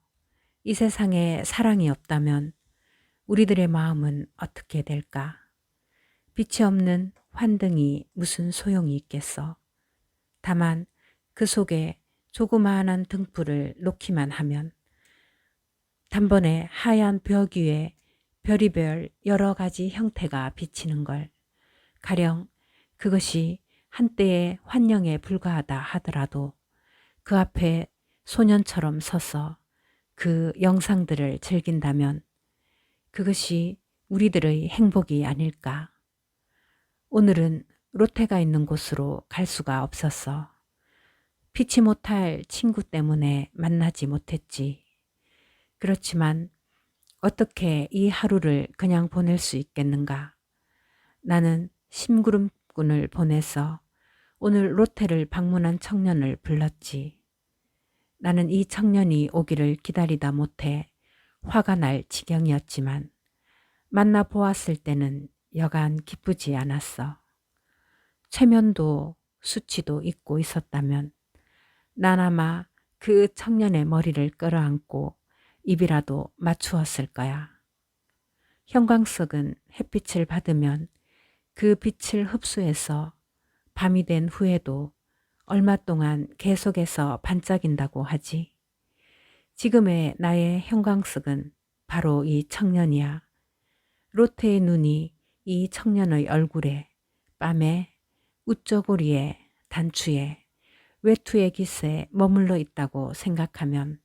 이 세상에 사랑이 없다면 우리들의 마음은 어떻게 될까? 빛이 없는 환등이 무슨 소용이 있겠어? 다만 그 속에 조그마한 등불을 놓기만 하면 단번에 하얀 벽 위에 별의별 여러 가지 형태가 비치는 걸. 가령 그것이 한때의 환영에 불과하다 하더라도 그 앞에 소년처럼 서서 그 영상들을 즐긴다면 그것이 우리들의 행복이 아닐까. 오늘은 로테가 있는 곳으로 갈 수가 없었어. 피치 못할 친구 때문에 만나지 못했지. 그렇지만 어떻게 이 하루를 그냥 보낼 수 있겠는가? 나는 심부름꾼을 보내서 오늘 로테를 방문한 청년을 불렀지. 나는 이 청년이 오기를 기다리다 못해 화가 날 지경이었지만 만나 보았을 때는 여간 기쁘지 않았어. 최면도 수치도 잊고 있었다면 난 아마 그 청년의 머리를 끌어안고 입이라도 맞추었을 거야. 형광석은 햇빛을 받으면 그 빛을 흡수해서 밤이 된 후에도 얼마 동안 계속해서 반짝인다고 하지. 지금의 나의 형광석은 바로 이 청년이야. 로테의 눈이 이 청년의 얼굴에, 뺨에, 웃저고리에, 단추에, 외투의 깃에 머물러 있다고 생각하면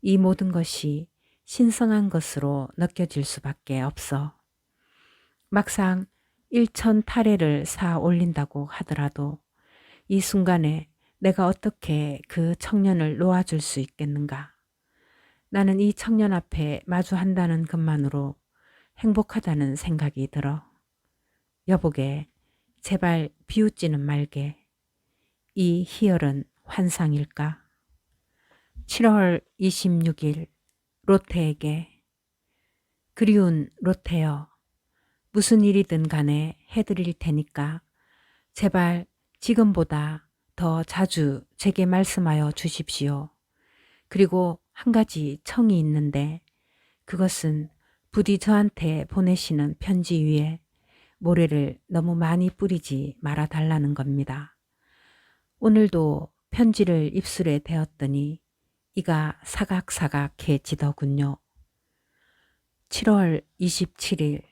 이 모든 것이 신성한 것으로 느껴질 수밖에 없어. 막상 1,000타래를 쌓아 올린다고 하더라도 이 순간에 내가 어떻게 그 청년을 놓아줄 수 있겠는가? 나는 이 청년 앞에 마주한다는 것만으로 행복하다는 생각이 들어. 여보게, 제발 비웃지는 말게. 이 희열은 환상일까? 7월 26일 로테에게. 그리운 로테여, 무슨 일이든 간에 해드릴 테니까 제발 지금보다 더 자주 제게 말씀하여 주십시오. 그리고 한 가지 청이 있는데 그것은 부디 저한테 보내시는 편지 위에 모래를 너무 많이 뿌리지 말아 달라는 겁니다. 오늘도 편지를 입술에 대었더니 이가 사각사각해지더군요. 7월 27일.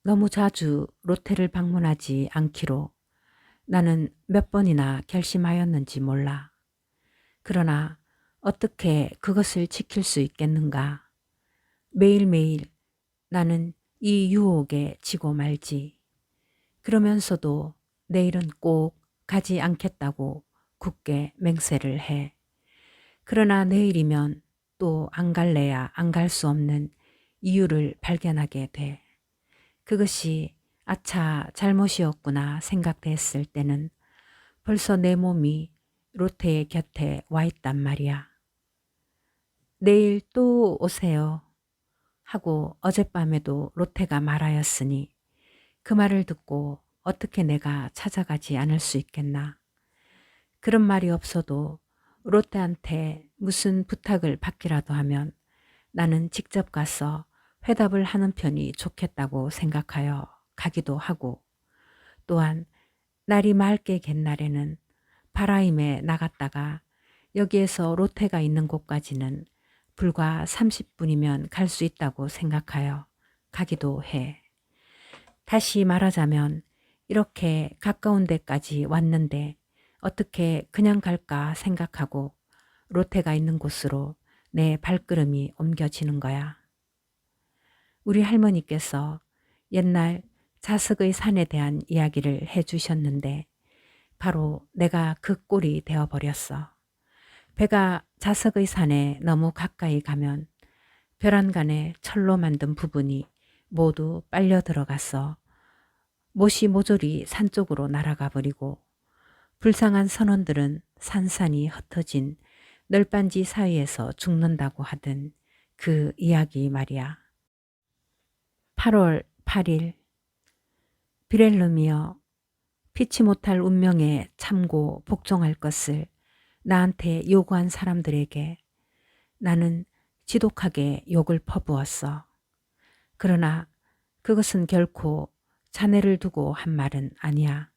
너무 자주 로테를 방문하지 않기로 나는 몇 번이나 결심하였는지 몰라. 그러나 어떻게 그것을 지킬 수 있겠는가? 매일매일 나는 이 유혹에 지고 말지. 그러면서도 내일은 꼭 가지 않겠다고 굳게 맹세를 해. 그러나 내일이면 또 안 갈래야 안 갈 수 없는 이유를 발견하게 돼. 그것이 아차 잘못이었구나 생각됐을 때는 벌써 내 몸이 로테의 곁에 와 있단 말이야. 내일 또 오세요 하고 어젯밤에도 로테가 말하였으니 그 말을 듣고 어떻게 내가 찾아가지 않을 수 있겠나. 그런 말이 없어도 로테한테 무슨 부탁을 받기라도 하면 나는 직접 가서 회답을 하는 편이 좋겠다고 생각하여 가기도 하고, 또한 날이 맑게 갠 날에는 바라임에 나갔다가 여기에서 로테가 있는 곳까지는 불과 30분이면 갈 수 있다고 생각하여 가기도 해. 다시 말하자면 이렇게 가까운 데까지 왔는데 어떻게 그냥 갈까 생각하고 로테가 있는 곳으로 내 발걸음이 옮겨지는 거야. 우리 할머니께서 옛날 자석의 산에 대한 이야기를 해주셨는데 바로 내가 그 꼴이 되어버렸어. 배가 자석의 산에 너무 가까이 가면 벼란간에 철로 만든 부분이 모두 빨려 들어가서 못이 모조리 산 쪽으로 날아가 버리고 불쌍한 선원들은 산산이 흩어진 널빤지 사이에서 죽는다고 하던 그 이야기 말이야. 8월 8일. 비렐름이여, 피치 못할 운명에 참고 복종할 것을 나한테 요구한 사람들에게 나는 지독하게 욕을 퍼부었어. 그러나 그것은 결코 자네를 두고 한 말은 아니야.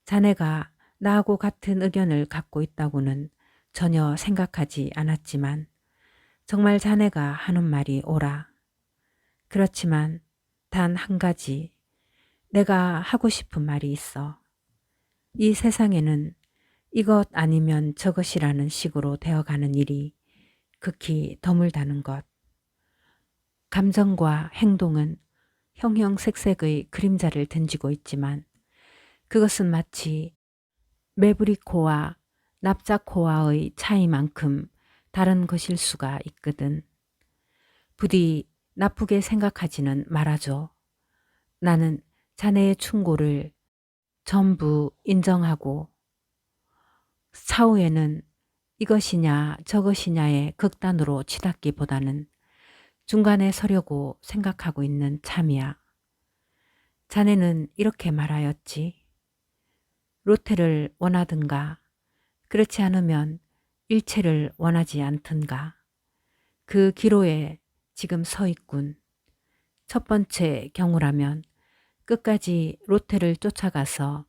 자네가 나하고 같은 의견을 갖고 있다고는 전혀 생각하지 않았지만 정말 자네가 하는 말이 옳아. 그렇지만 단 한 가지 내가 하고 싶은 말이 있어. 이 세상에는 이것 아니면 저것이라는 식으로 되어가는 일이 극히 드물다는 것. 감정과 행동은 형형색색의 그림자를 던지고 있지만 그것은 마치 메브리코와 납작코와의 차이만큼 다른 것일 수가 있거든. 부디 나쁘게 생각하지는 말아줘. 나는 자네의 충고를 전부 인정하고 차후에는 이것이냐 저것이냐의 극단으로 치닫기보다는 중간에 서려고 생각하고 있는 참이야. 자네는 이렇게 말하였지. 로테를 원하든가 그렇지 않으면 일체를 원하지 않든가. 그 기로에 지금 서 있군. 첫 번째 경우라면 끝까지 로테를 쫓아가서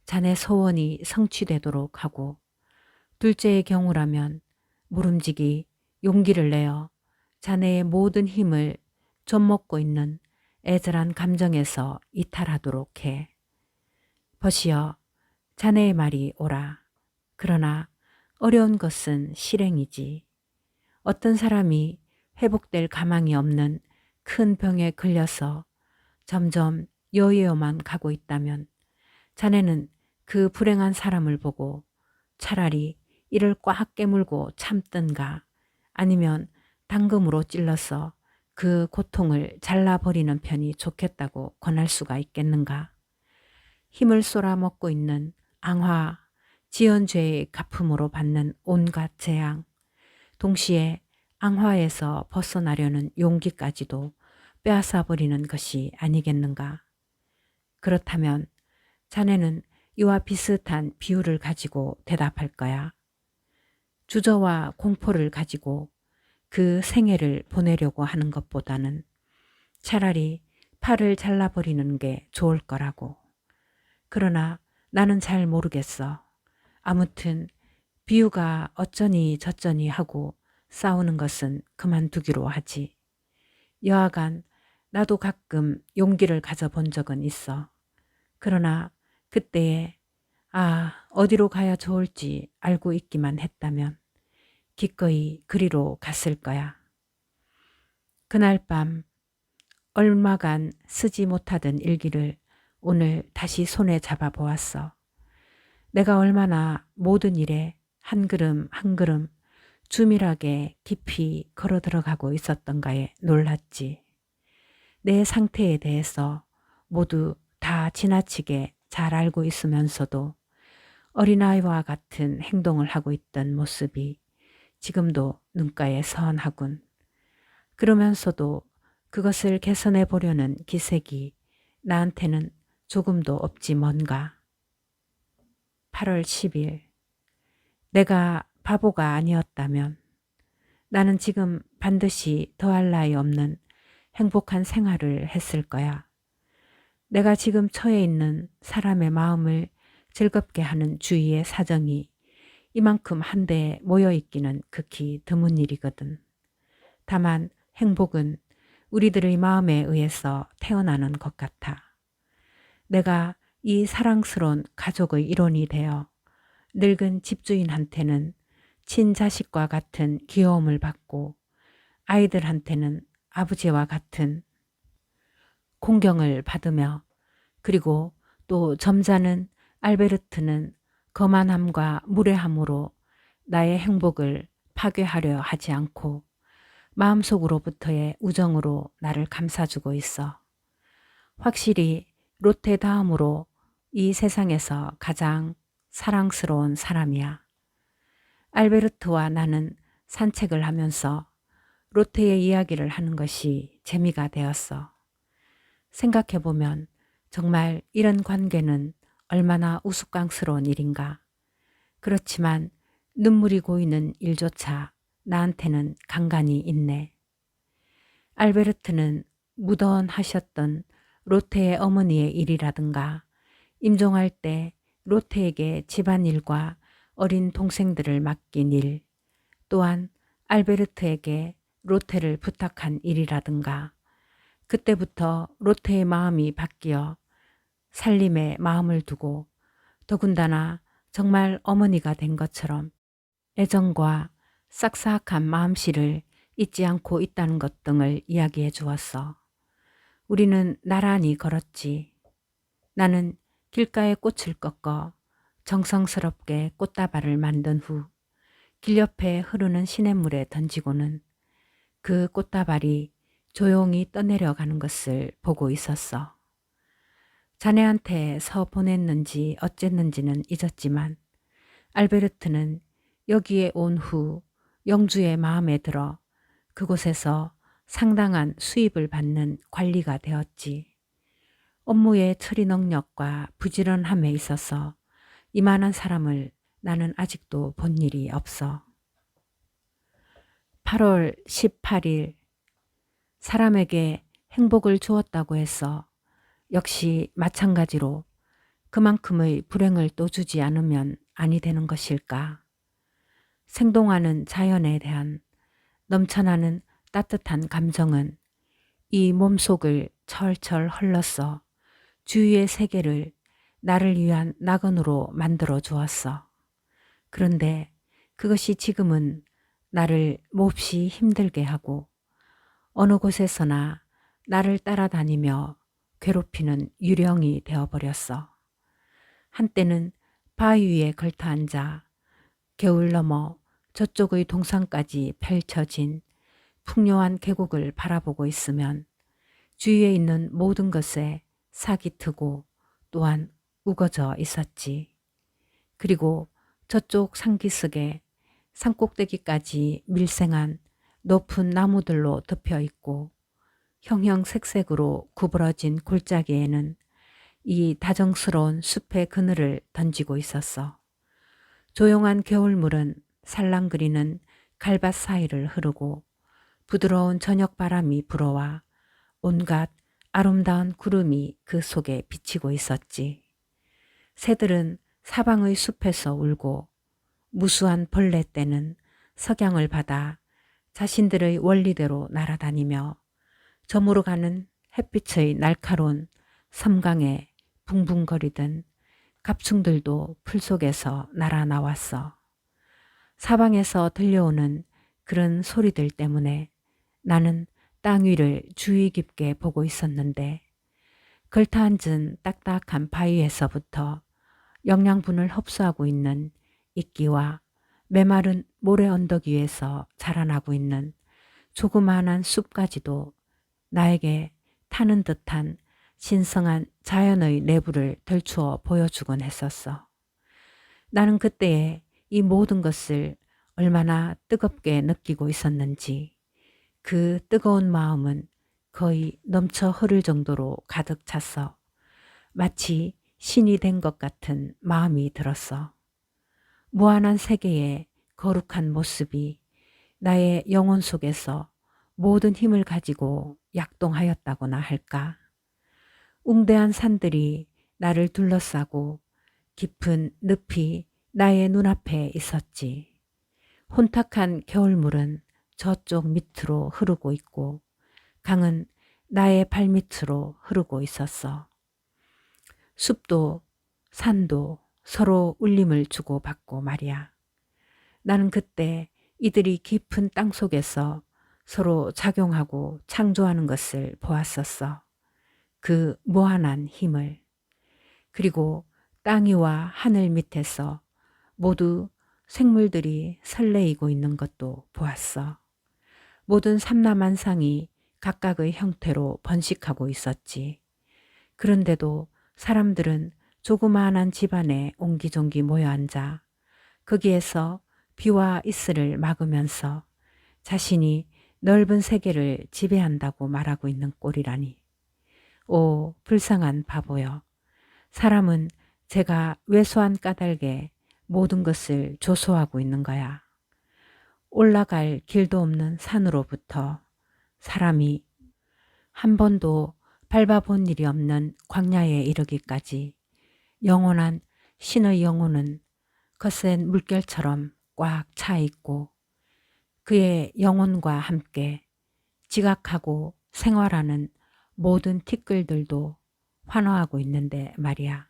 자네 소원이 성취되도록 하고, 둘째의 경우라면 모름지기 용기를 내어 자네의 모든 힘을 좀먹고 있는 애절한 감정에서 이탈하도록 해. 벗이여, 자네의 말이 옳아. 그러나 어려운 것은 실행이지. 어떤 사람이 회복될 가망이 없는 큰 병에 걸려서 점점 여유로만 가고 있다면 자네는 그 불행한 사람을 보고 차라리 이를 꽉 깨물고 참든가 아니면 당금으로 찔러서 그 고통을 잘라버리는 편이 좋겠다고 권할 수가 있겠는가. 힘을 쏟아먹고 있는 앙화, 지연죄의 가품으로 받는 온갖 재앙, 동시에 앙화에서 벗어나려는 용기까지도 빼앗아버리는 것이 아니겠는가. 그렇다면 자네는 이와 비슷한 비유를 가지고 대답할 거야. 주저와 공포를 가지고 그 생애를 보내려고 하는 것보다는 차라리 팔을 잘라버리는 게 좋을 거라고. 그러나 나는 잘 모르겠어. 아무튼 비유가 어쩌니 저쩌니 하고 싸우는 것은 그만두기로 하지. 여하간 나도 가끔 용기를 가져본 적은 있어. 그러나 그때에 어디로 가야 좋을지 알고 있기만 했다면 기꺼이 그리로 갔을 거야. 그날 밤 얼마간 쓰지 못하던 일기를 오늘 다시 손에 잡아보았어. 내가 얼마나 모든 일에 한 걸음 한 걸음 주밀하게 깊이 걸어 들어가고 있었던가에 놀랐지. 내 상태에 대해서 모두 다 지나치게 잘 알고 있으면서도 어린아이와 같은 행동을 하고 있던 모습이 지금도 눈가에 선하군. 그러면서도 그것을 개선해 보려는 기색이 나한테는 조금도 없지 뭔가. 8월 10일. 내가 바보가 아니었다면 나는 지금 반드시 더할 나위 없는 행복한 생활을 했을 거야. 내가 지금 처해 있는 사람의 마음을 즐겁게 하는 주위의 사정이 이만큼 한데에 모여 있기는 극히 드문 일이거든. 다만 행복은 우리들의 마음에 의해서 태어나는 것 같아. 내가 이 사랑스러운 가족의 일원이 되어 늙은 집주인한테는 친자식과 같은 귀여움을 받고 아이들한테는 아버지와 같은 공경을 받으며 그리고 또 점잖은 알베르트는 거만함과 무례함으로 나의 행복을 파괴하려 하지 않고 마음속으로부터의 우정으로 나를 감싸주고 있어. 확실히 로테 다음으로 이 세상에서 가장 사랑스러운 사람이야. 알베르트와 나는 산책을 하면서 로테의 이야기를 하는 것이 재미가 되었어. 생각해보면 정말 이런 관계는 얼마나 우스꽝스러운 일인가. 그렇지만 눈물이 고이는 일조차 나한테는 간간이 있네. 알베르트는 무던하셨던 로테의 어머니의 일이라든가 임종할 때 로테에게 집안일과 어린 동생들을 맡긴 일, 또한 알베르트에게 로테를 부탁한 일이라든가 그때부터 로테의 마음이 바뀌어 살림에 마음을 두고 더군다나 정말 어머니가 된 것처럼 애정과 싹싹한 마음씨를 잊지 않고 있다는 것 등을 이야기해 주었어. 우리는 나란히 걸었지. 나는 길가에 꽃을 꺾어 정성스럽게 꽃다발을 만든 후 길 옆에 흐르는 시냇물에 던지고는 그 꽃다발이 조용히 떠내려가는 것을 보고 있었어. 자네한테 서 보냈는지 어쨌는지는 잊었지만 알베르트는 여기에 온 후 영주의 마음에 들어 그곳에서 상당한 수입을 받는 관리가 되었지. 업무의 처리 능력과 부지런함에 있어서 이만한 사람을 나는 아직도 본 일이 없어. 8월 18일. 사람에게 행복을 주었다고 해서 역시 마찬가지로 그만큼의 불행을 또 주지 않으면 아니 되는 것일까? 생동하는 자연에 대한 넘쳐나는 따뜻한 감정은 이 몸속을 철철 헐렀어 주위의 세계를 나를 위한 낙원으로 만들어 주었어. 그런데 그것이 지금은 나를 몹시 힘들게 하고 어느 곳에서나 나를 따라다니며 괴롭히는 유령이 되어버렸어. 한때는 바위 위에 걸터 앉아 겨울 넘어 저쪽의 동산까지 펼쳐진 풍요한 계곡을 바라보고 있으면 주위에 있는 모든 것에 sak이 트고 또한 우거져 있었지. 그리고 저쪽 산기슭에 산꼭대기까지 밀생한 높은 나무들로 덮여 있고 형형색색으로 구부러진 골짜기에는 이 다정스러운 숲의 그늘을 던지고 있었어. 조용한 겨울물은 살랑거리는 갈밭 사이를 흐르고 부드러운 저녁 바람이 불어와 온갖 아름다운 구름이 그 속에 비치고 있었지. 새들은 사방의 숲에서 울고 무수한 벌레 떼는 석양을 받아 자신들의 원리대로 날아다니며 저물어 가는 햇빛의 날카로운 섬강에 붕붕거리던 갑충들도 풀 속에서 날아 나왔어. 사방에서 들려오는 그런 소리들 때문에 나는 땅 위를 주의 깊게 보고 있었는데 걸터앉은 딱딱한 바위에서부터 영양분을 흡수하고 있는 이끼와 메마른 모래 언덕 위에서 자라나고 있는 조그마한 숲까지도 나에게 타는 듯한 신성한 자연의 내부를 덜추어 보여주곤 했었어. 나는 그때에 이 모든 것을 얼마나 뜨겁게 느끼고 있었는지 그 뜨거운 마음은 거의 넘쳐 흐를 정도로 가득 찼어. 마치 신이 된 것 같은 마음이 들었어. 무한한 세계의 거룩한 모습이 나의 영혼 속에서 모든 힘을 가지고 약동하였다고나 할까. 웅대한 산들이 나를 둘러싸고 깊은 늪이 나의 눈앞에 있었지. 혼탁한 겨울물은 저쪽 밑으로 흐르고 있고 강은 나의 발밑으로 흐르고 있었어. 숲도 산도 서로 울림을 주고받고 말이야. 나는 그때 이들이 깊은 땅 속에서 서로 작용하고 창조하는 것을 보았었어. 그 무한한 힘을. 그리고 땅 위와 하늘 밑에서 모두 생물들이 설레이고 있는 것도 보았어. 모든 삼라만상이 각각의 형태로 번식하고 있었지. 그런데도 사람들은 조그마한 집안에 옹기종기 모여 앉아 거기에서 비와 이슬을 막으면서 자신이 넓은 세계를 지배한다고 말하고 있는 꼴이라니. 오, 불쌍한 바보여. 사람은 제가 왜소한 까닭에 모든 것을 조소하고 있는 거야. 올라갈 길도 없는 산으로부터 사람이 한 번도 밟아본 일이 없는 광야에 이르기까지 영원한 신의 영혼은 거센 물결처럼 꽉 차 있고 그의 영혼과 함께 지각하고 생활하는 모든 티끌들도 환호하고 있는데 말이야.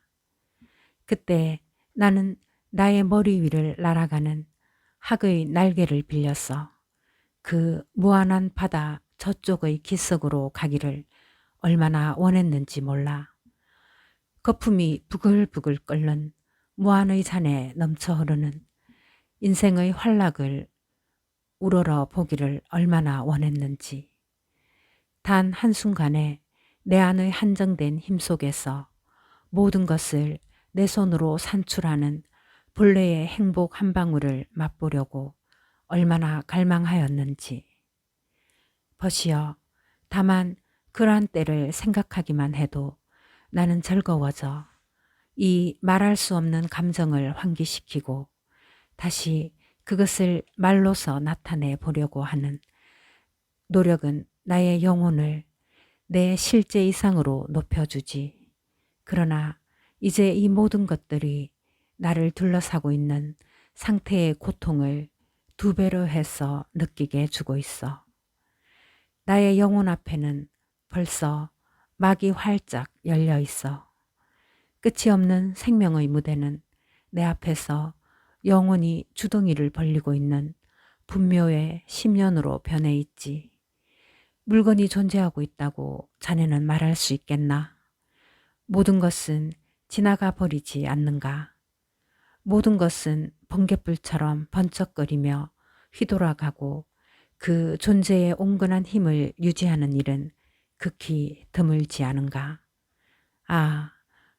그때 나는 나의 머리 위를 날아가는 학의 날개를 빌렸어. 그 무한한 바다 저쪽의 기슭으로 가기를 얼마나 원했는지 몰라. 거품이 부글부글 끓는 무한의 잔에 넘쳐 흐르는 인생의 활락을 우러러 보기를 얼마나 원했는지. 단 한순간에 내 안의 한정된 힘 속에서 모든 것을 내 손으로 산출하는 본래의 행복 한 방울을 맛보려고 얼마나 갈망하였는지. 벗이여, 다만 그러한 때를 생각하기만 해도 나는 즐거워져 이 말할 수 없는 감정을 환기시키고 다시 그것을 말로서 나타내 보려고 하는 노력은 나의 영혼을 내 실제 이상으로 높여주지. 그러나 이제 이 모든 것들이 나를 둘러싸고 있는 상태의 고통을 2배로 해서 느끼게 해주고 있어. 나의 영혼 앞에는 벌써 막이 활짝 열려 있어. 끝이 없는 생명의 무대는 내 앞에서 영원히 주둥이를 벌리고 있는 분묘의 심연으로 변해 있지. 물건이 존재하고 있다고 자네는 말할 수 있겠나? 모든 것은 지나가 버리지 않는가? 모든 것은 번갯불처럼 번쩍거리며 휘돌아가고 그 존재의 온건한 힘을 유지하는 일은 극히 드물지 않은가? 아,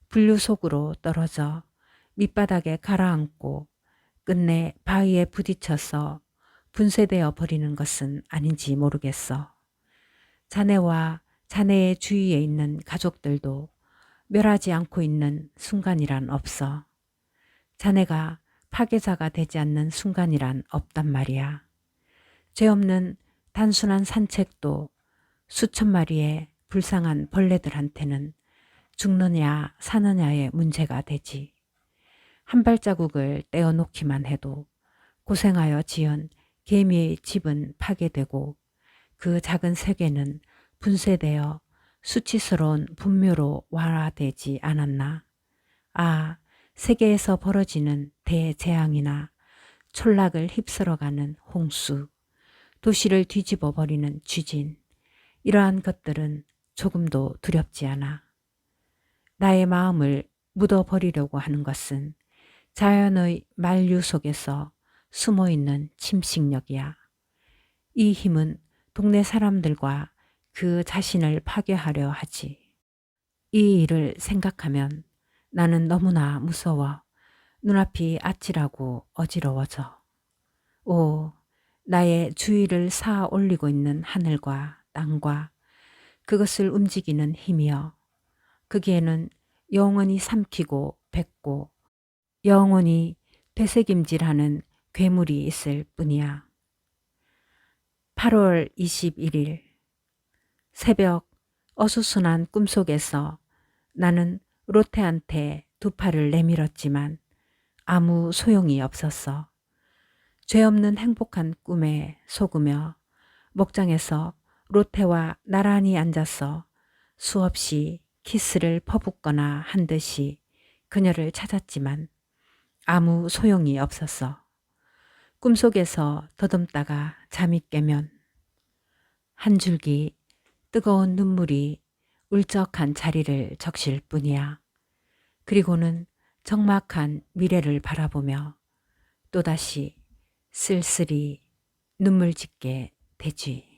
분류 속으로 떨어져 밑바닥에 가라앉고 끝내 바위에 부딪혀서 분쇄되어 버리는 것은 아닌지 모르겠어. 자네와 자네의 주위에 있는 가족들도 멸하지 않고 있는 순간이란 없어. 자네가 파괴자가 되지 않는 순간이란 없단 말이야. 죄 없는 단순한 산책도 수천 마리의 불쌍한 벌레들한테는 죽느냐 사느냐의 문제가 되지. 한 발자국을 떼어놓기만 해도 고생하여 지은 개미의 집은 파괴되고 그 작은 세계는 분쇄되어 수치스러운 분묘로 완화되지 않았나. 아, 세계에서 벌어지는 대재앙이나 촌락을 휩쓸어가는 홍수, 도시를 뒤집어 버리는 쥐진, 이러한 것들은 조금도 두렵지 않아. 나의 마음을 묻어버리려고 하는 것은 자연의 만류 속에서 숨어있는 침식력이야. 이 힘은 동네 사람들과 그 자신을 파괴하려 하지. 이 일을 생각하면 나는 너무나 무서워 눈앞이 아찔하고 어지러워져. 오, 나의 주위를 쌓아 올리고 있는 하늘과 땅과 그것을 움직이는 힘이여. 거기에는 영원히 삼키고 뱉고 영원히 되새김질하는 괴물이 있을 뿐이야. 8월 21일 새벽 어수선한 꿈속에서 나는 로테한테 두 팔을 내밀었지만 아무 소용이 없었어. 죄 없는 행복한 꿈에 속으며 목장에서 로테와 나란히 앉아서 수없이 키스를 퍼붓거나 한 듯이 그녀를 찾았지만 아무 소용이 없었어. 꿈속에서 더듬다가 잠이 깨면 한 줄기 뜨거운 눈물이 울적한 자리를 적실 뿐이야. 그리고는 적막한 미래를 바라보며 또다시 쓸쓸히 눈물 짓게 되지.